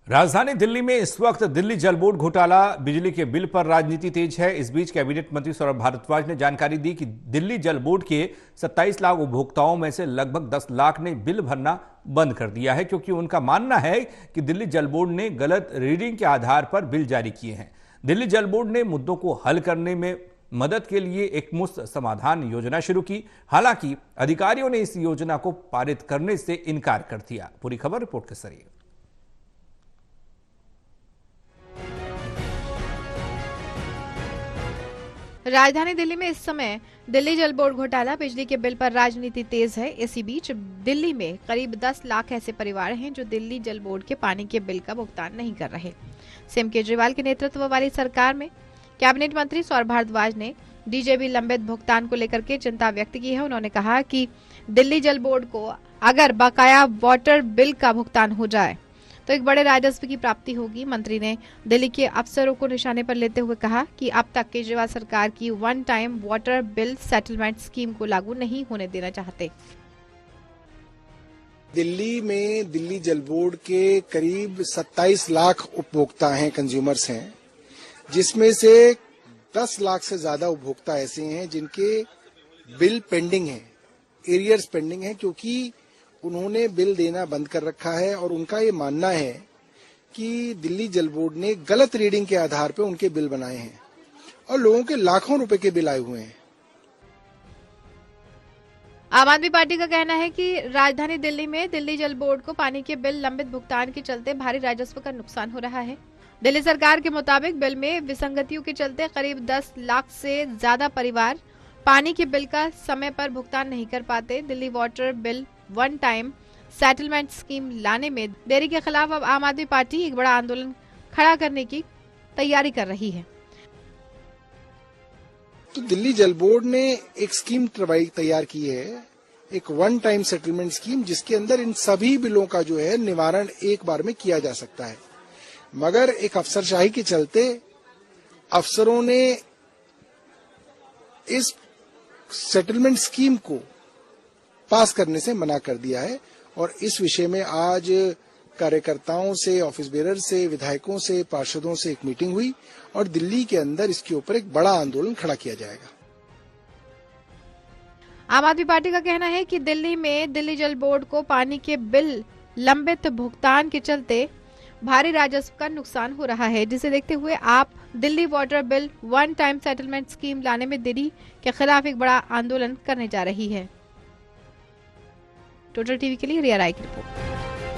राजधानी दिल्ली में इस वक्त दिल्ली जल बोर्ड घोटाला, बिजली के बिल पर राजनीति तेज है। इस बीच कैबिनेट मंत्री सौरभ भारद्वाज ने जानकारी दी कि दिल्ली जल बोर्ड के 27 लाख उपभोक्ताओं में से लगभग 10 लाख ने बिल भरना बंद कर दिया है, क्योंकि उनका मानना है कि दिल्ली जल बोर्ड ने गलत रीडिंग के आधार पर बिल जारी किए हैं। दिल्ली जल बोर्ड ने मुद्दों को हल करने में मदद के लिए एक मुफ्त समाधान योजना शुरू की। हालांकि अधिकारियों ने इस योजना को पारित करने से इनकार कर दिया। पूरी खबर रिपोर्ट के जरिए। राजधानी दिल्ली में इस समय दिल्ली जल बोर्ड घोटाला, बिजली के बिल पर राजनीति तेज है। इसी बीच दिल्ली में करीब 10 लाख ऐसे परिवार हैं जो दिल्ली जल बोर्ड के पानी के बिल का भुगतान नहीं कर रहे। सीएम केजरीवाल के नेतृत्व वाली सरकार में कैबिनेट मंत्री सौरभ भारद्वाज ने डीजेबी लंबित भुगतान को लेकर के चिंता व्यक्त की है। उन्होंने कहा कि दिल्ली जल बोर्ड को अगर बकाया वाटर बिल का भुगतान हो जाए तो एक बड़े राजस्व की प्राप्ति होगी। मंत्री ने दिल्ली के अफसरों को निशाने पर लेते हुए कहा कि अब तक केजरीवाल सरकार की one time water bill settlement scheme को लागू नहीं होने देना चाहते। दिल्ली में दिल्ली जल बोर्ड के करीब 27 लाख उपभोक्ता हैं, कंज्यूमर्स हैं, जिसमें से 10 लाख से ज्यादा उपभोक्ता ऐसे हैं जिनके बिल पेंडिंग हैं, एरियर्स पेंडिंग हैं, क्योंकि उन्होंने बिल देना बंद कर रखा है और उनका ये मानना है कि दिल्ली जल बोर्ड ने गलत रीडिंग के आधार पर उनके बिल बनाए हैं और लोगों के लाखों रुपए के बिल आए हुए हैं। आम आदमी पार्टी का कहना है कि राजधानी दिल्ली में दिल्ली जल बोर्ड को पानी के बिल लंबित भुगतान के चलते भारी राजस्व का नुकसान हो रहा है। दिल्ली सरकार के मुताबिक बिल में विसंगतियों के चलते करीब 10 लाख से ज्यादा परिवार पानी के बिल का समय पर भुगतान नहीं कर पाते। Delhi water bill one time settlement scheme लाने में देरी के खिलाफ अब आम आदमी पार्टी एक बड़ा आंदोलन खड़ा करने की तैयारी कर रही है। तो दिल्ली जल बोर्ड ने एक स्कीम तैयार की है, एक वन टाइम सेटलमेंट स्कीम, जिसके अंदर इन सभी बिलों का जो है निवारण एक बार में किया जा सकता है। मगर एक अफसरशाही के चलते अफसरों ने इस सेटलमेंट स्कीम को पास करने से मना कर दिया है और इस विषय में आज कार्यकर्ताओं से, ऑफिस बेरर से, विधायकों से, पार्षदों से एक मीटिंग हुई और दिल्ली के अंदर इसके ऊपर एक बड़ा आंदोलन खड़ा किया जाएगा। आम आदमी पार्टी का कहना है कि दिल्ली में दिल्ली जल बोर्ड को पानी के बिल लंबित भुगतान के चलते भारी राजस्व का नुकसान हो रहा है, जिसे देखते हुए आप Delhi water bill one time settlement scheme लाने में देरी के खिलाफ एक बड़ा आंदोलन करने जा रही है। टोटल टीवी के लिए रिया राय की रिपोर्ट।